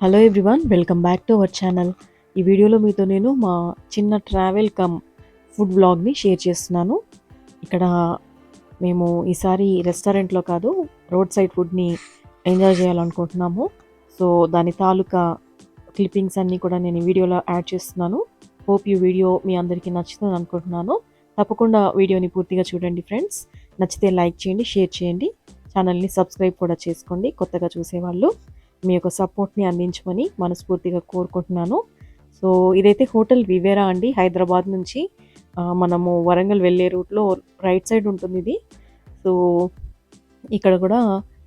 Hello everyone, welcome back to our channel. ఈ వీడియోలో మీతో నేను మా చిన్న ట్రావెల్ కమ్ ఫుడ్ వ్లాగ్ని షేర్ చేస్తున్నాను. ఇక్కడ మేము ఈసారి రెస్టారెంట్లో కాదు, రోడ్ సైడ్ ఫుడ్ని ఎంజాయ్ చేయాలనుకుంటున్నాము. సో దాని తాలూకా క్లిప్పింగ్స్ అన్నీ కూడా నేను ఈ వీడియోలో యాడ్ చేస్తున్నాను. హోప్ ఈ వీడియో మీ అందరికీ నచ్చుతుంది అనుకుంటున్నాను. తప్పకుండా వీడియోని పూర్తిగా చూడండి ఫ్రెండ్స్. నచ్చితే లైక్ చేయండి, షేర్ చేయండి, ఛానల్ని సబ్స్క్రైబ్ కూడా చేసుకోండి కొత్తగా చూసేవాళ్ళు. మీ యొక్క సపోర్ట్ని అందించమని మనస్ఫూర్తిగా కోరుకుంటున్నాను. సో ఇదైతే హోటల్ వివేరా అండి, హైదరాబాద్ నుంచి మనము వరంగల్ వెళ్ళే రూట్లో రైట్ సైడ్ ఉంటుంది ఇది. సో ఇక్కడ కూడా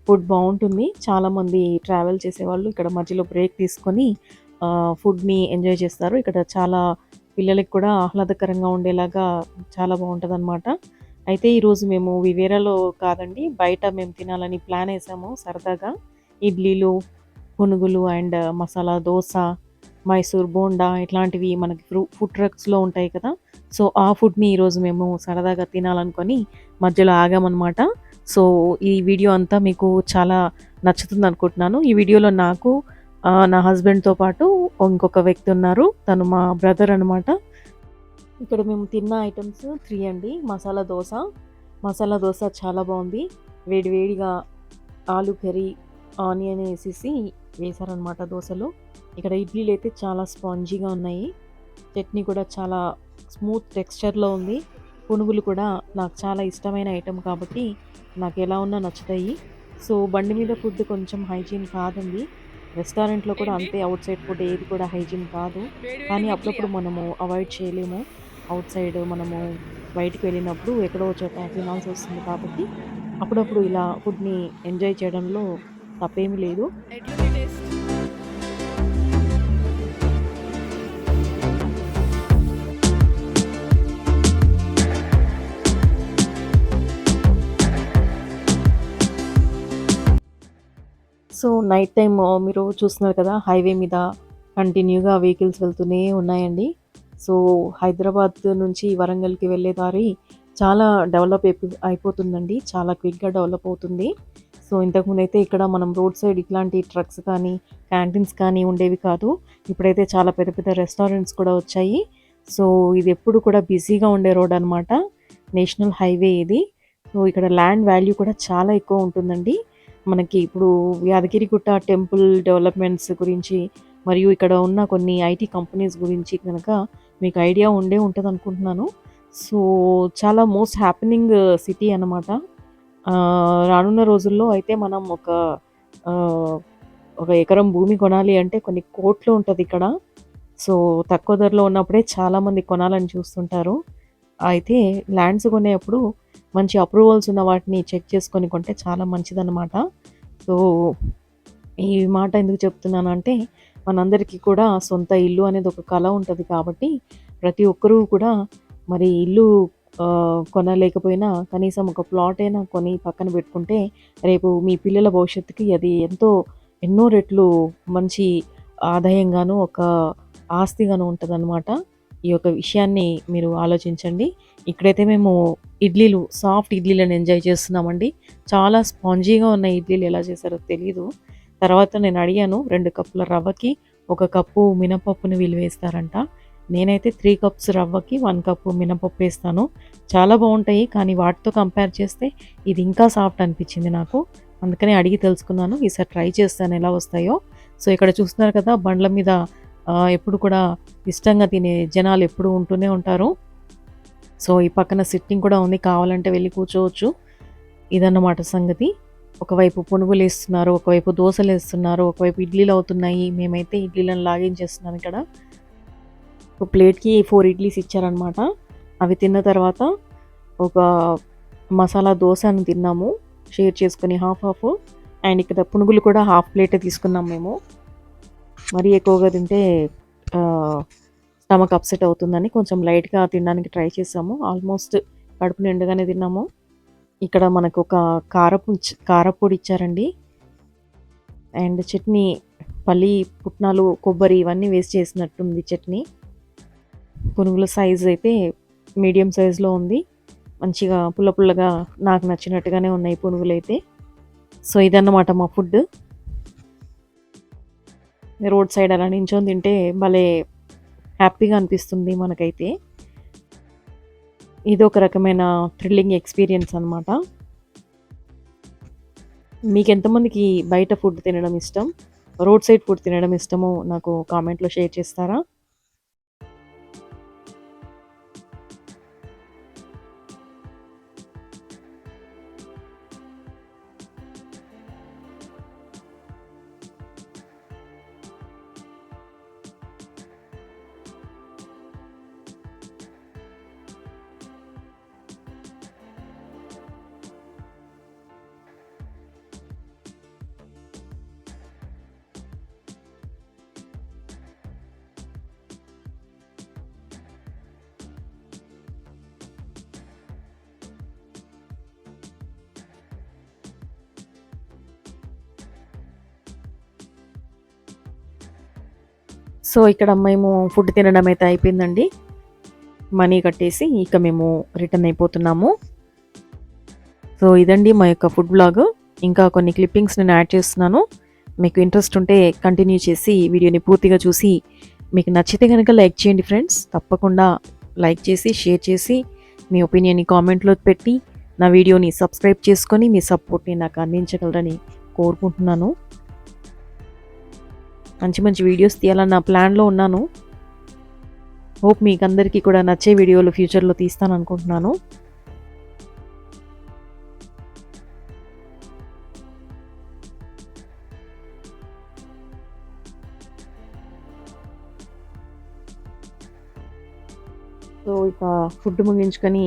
ఫుడ్ బాగుంటుంది. చాలామంది ట్రావెల్ చేసేవాళ్ళు ఇక్కడ మధ్యలో బ్రేక్ తీసుకొని ఫుడ్ని ఎంజాయ్ చేస్తారు. ఇక్కడ చాలా పిల్లలకి కూడా ఆహ్లాదకరంగా ఉండేలాగా చాలా బాగుంటుంది అనమాట. అయితే ఈరోజు మేము వివేరాలో కాదండి, బయట మేము తినాలని ప్లాన్ వేసాము సరదాగా. ఇడ్లీలు, పునుగులు అండ్ మసాలా దోశ, మైసూర్ బోండా ఇట్లాంటివి మనకి ఫుడ్ ట్రక్స్లో ఉంటాయి కదా. సో ఆ ఫుడ్ని ఈరోజు మేము సరదాగా తినాలనుకొని మధ్యలో ఆగామన్నమాట. సో ఈ వీడియో అంతా మీకు చాలా నచ్చుతుంది అనుకుంటున్నాను. ఈ వీడియోలో నాకు నా హస్బెండ్తో పాటు ఇంకొక వ్యక్తి ఉన్నారు, తను మా బ్రదర్ అనమాట. ఇక్కడ మేము తిన్న ఐటమ్స్ 3 అండి. మసాలా దోశ చాలా బాగుంది. వేడివేడిగా ఆలు కర్రీ, ఆనియన్ వేసేసి వేశారనమాట దోశలు. ఇక్కడ ఇడ్లీలు అయితే చాలా స్పాంజీగా ఉన్నాయి. చట్నీ కూడా చాలా స్మూత్ టెక్స్చర్లో ఉంది. పునుగులు కూడా నాకు చాలా ఇష్టమైన ఐటెం కాబట్టి నాకు ఎలా ఉన్నా నచ్చుతాయి. సో బండి మీద ఫుడ్ కొంచెం హైజీన్ కాదండి. రెస్టారెంట్లో కూడా అంతే, అవుట్ సైడ్ ఫుడ్ ఏది కూడా హైజీన్ కాదు. కానీ అప్పుడప్పుడు మనము అవాయిడ్ చేయలేము. అవుట్ సైడ్ మనము బయటికి వెళ్ళినప్పుడు ఎక్కడో చోట తినాల్సి వస్తుంది కాబట్టి అప్పుడప్పుడు ఇలా ఫుడ్ని ఎంజాయ్ చేయడంలో తప్పేమీ లేదు. సో నైట్ టైం మీరు చూస్తున్నారు కదా, హైవే మీద కంటిన్యూగా వెహికల్స్ వెళ్తూనే ఉన్నాయండి. సో హైదరాబాద్ నుంచి వరంగల్కి వెళ్ళే దారి చాలా డెవలప్ అయిపోతుందండి, చాలా క్విక్గా డెవలప్ అవుతుంది. సో ఇంతకుముందు అయితే ఇక్కడ మనం రోడ్ సైడ్ ఇట్లాంటి ట్రక్స్ కానీ క్యాంటీన్స్ కానీ ఉండేవి కాదు. ఇప్పుడైతే చాలా పెద్ద పెద్ద రెస్టారెంట్స్ కూడా వచ్చాయి. సో ఇది ఎప్పుడు కూడా బిజీగా ఉండే రోడ్ అనమాట, నేషనల్ హైవే ఇది. సో ఇక్కడ ల్యాండ్ వాల్యూ కూడా చాలా ఎక్కువ ఉంటుందండి. మనకి ఇప్పుడు యాదగిరిగుట్ట టెంపుల్ డెవలప్మెంట్స్ గురించి మరియు ఇక్కడ ఉన్న కొన్ని ఐటీ కంపెనీస్ గురించి కనుక మీకు ఐడియా ఉంటుంది అనుకుంటున్నాను. సో చాలా మోస్ట్ హ్యాపెనింగ్ సిటీ అన్నమాట. రానున్న రోజుల్లో అయితే మనం ఒక ఎకరం భూమి కొనాలి అంటే కొన్ని కోట్లు ఉంటుంది ఇక్కడ. సో తక్కువ ధరలో ఉన్నప్పుడే చాలామంది కొనాలని చూస్తుంటారు. అయితే ల్యాండ్స్ కొనేప్పుడు మంచి అప్రూవల్స్ ఉన్న వాటిని చెక్ చేసుకొని కొంటే చాలా మంచిదన్నమాట. సో ఈ మాట ఎందుకు చెప్తున్నానంటే, మనందరికీ కూడా సొంత ఇల్లు అనేది ఒక కళ ఉంటుంది కాబట్టి ప్రతి ఒక్కరూ కూడా మరి ఇల్లు కొనలేకపోయినా కనీసం ఒక ప్లాట్ అయినా కొని పక్కన పెట్టుకుంటే రేపు మీ పిల్లల భవిష్యత్తుకి అది ఎన్నో రెట్లు మంచి ఆదాయంగాను ఒక ఆస్తిగాను ఉంటుందన్నమాట. ఈ యొక్క విషయాన్ని మీరు ఆలోచించండి. ఇక్కడైతే మేము సాఫ్ట్ ఇడ్లీలను ఎంజాయ్ చేస్తున్నామండి. చాలా స్పాంజీగా ఉన్న ఇడ్లీలు ఎలా చేశారో తెలీదు. తర్వాత నేను అడిగాను, 2 కప్పుల రవ్వకి 1 కప్పు మినపప్పుని వీళ్ళు వేస్తారంట. నేనైతే 3 కప్స్ రవ్వకి 1 కప్పు మినపప్పు వేస్తాను. చాలా బాగుంటాయి, కానీ వాటితో కంపేర్ చేస్తే ఇది ఇంకా సాఫ్ట్ అనిపించింది నాకు. అందుకని అడిగి తెలుసుకున్నాను. ఈసారి ట్రై చేస్తాను ఎలా వస్తాయో. సో ఇక్కడ చూస్తున్నారు కదా, బండ్ల మీద ఎప్పుడు కూడా ఇష్టంగా తినే జనాలు ఎప్పుడు ఉంటూనే ఉంటారు. సో ఈ పక్కన సిట్టింగ్ కూడా ఉంది, కావాలంటే వెళ్ళి కూర్చోవచ్చు. ఇదన్నమాట సంగతి. ఒకవైపు పునుగులు వేస్తున్నారు, ఒకవైపు దోశలు వేస్తున్నారు, ఒకవైపు ఇడ్లీలు అవుతున్నాయి. మేమైతే ఇడ్లీలను లాగించేస్తున్నాం ఇక్కడ. ఒక ప్లేట్కి 4 ఇడ్లీస్ ఇచ్చారనమాట. అవి తిన్న తర్వాత ఒక మసాలా దోశను తిన్నాము షేర్ చేసుకుని, హాఫ్. అండ్ ఇక్కడ పునుగులు కూడా హాఫ్ ప్లేటే తీసుకున్నాం మేము. మరీ ఎక్కువగా తింటే స్టమక్ అప్సెట్ అవుతుందని కొంచెం లైట్గా తినడానికి ట్రై చేసాము. ఆల్మోస్ట్ కడుపు నిండుగానే తిన్నాము. ఇక్కడ మనకు ఒక కారపొడి ఇచ్చారండి. అండ్ చట్నీ, పల్లి పుట్నాలు, కొబ్బరి ఇవన్నీ వేస్ట్ చేసినట్టుంది చట్నీ. పునుగుల సైజు అయితే మీడియం సైజులో ఉంది. మంచిగా పుల్లగా నాకు నచ్చినట్టుగానే ఉన్నాయి పునుగులు అయితే. సో ఇదన్నమాట మా ఫుడ్. రోడ్ సైడ్ అలా నించొని తింటే భలే హ్యాపీగా అనిపిస్తుంది మనకైతే. ఇదొక రకమైన థ్రిల్లింగ్ ఎక్స్‌పీరియన్స్ అనమాట. మీకెంతమందికి బయట ఫుడ్ తినడం ఇష్టం? రోడ్ సైడ్ ఫుడ్ తినడం ఇష్టమో నాకు కామెంట్‌లో షేర్ చేస్తారా? సో, ఇక్కడ మేము ఫుడ్ తినడం అయితే అయిపోయిందండి. మనీ కట్టేసి ఇక మేము రిటర్న్ అయిపోతున్నాము. సో, ఇదండి మా యొక్క ఫుడ్ వ్లాగ్. ఇంకా కొన్ని క్లిప్పింగ్స్ నేను యాడ్ చేస్తున్నాను. మీకు ఇంట్రెస్ట్ ఉంటే కంటిన్యూ చేసి వీడియోని పూర్తిగా చూసి మీకు నచ్చితే గనక లైక్ చేయండి ఫ్రెండ్స్. తప్పకుండా లైక్ చేసి, షేర్ చేసి, మీ ఒపీనియన్‌ని కామెంట్‌లో పెట్టి, నా వీడియోని సబ్స్క్రైబ్ చేసుకొని మీ సపోర్ట్‌ని నాకు అందించగలరని కోరుకుంటున్నాను. మంచి మంచి వీడియోస్ తీయాలని నా ప్లాన్‌లో ఉన్నాను. హోప్ మీకందరికీ కూడా నచ్చే వీడియోలు ఫ్యూచర్‌లో తీస్తాననుకుంటున్నాను. సో, ఇక ఫుడ్ ముగించుకొని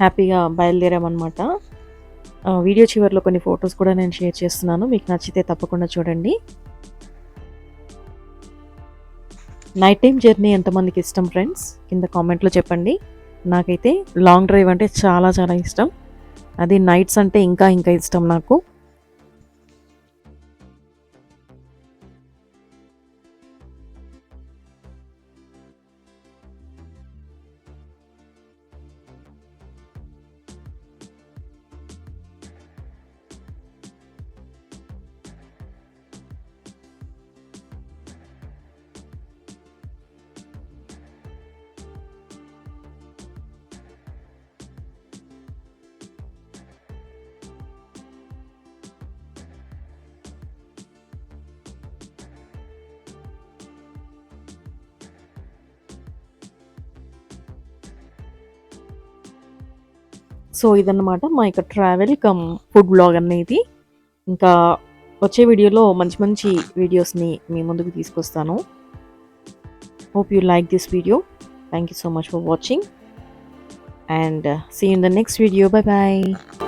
హ్యాపీగా బయలుదేరామనమాట. వీడియో చివరిలో కొన్ని ఫోటోస్ కూడా నేను షేర్ చేస్తున్నాను. మీకు నచ్చితే తప్పకుండా చూడండి. నైట్ టైమ్ జర్నీ ఎంతమందికి ఇష్టం ఫ్రెండ్స్? కింద కామెంట్‌లో చెప్పండి. నాకైతే లాంగ్ డ్రైవ్ అంటే చాలా చాలా ఇష్టం. అది నైట్స్ అంటే ఇంకా ఇంకా ఇష్టం నాకు. సో, ఇదన్నమాట మా యొక్క ట్రావెల్ కమ్ ఫుడ్ వ్లాగ్ అనేది. ఇంకా వచ్చే వీడియోలో మంచి మంచి వీడియోస్‌ని మీ ముందుకు తీసుకొస్తాను. Hope you like this video. Thank you so much for watching and see you in the next video. Bye bye.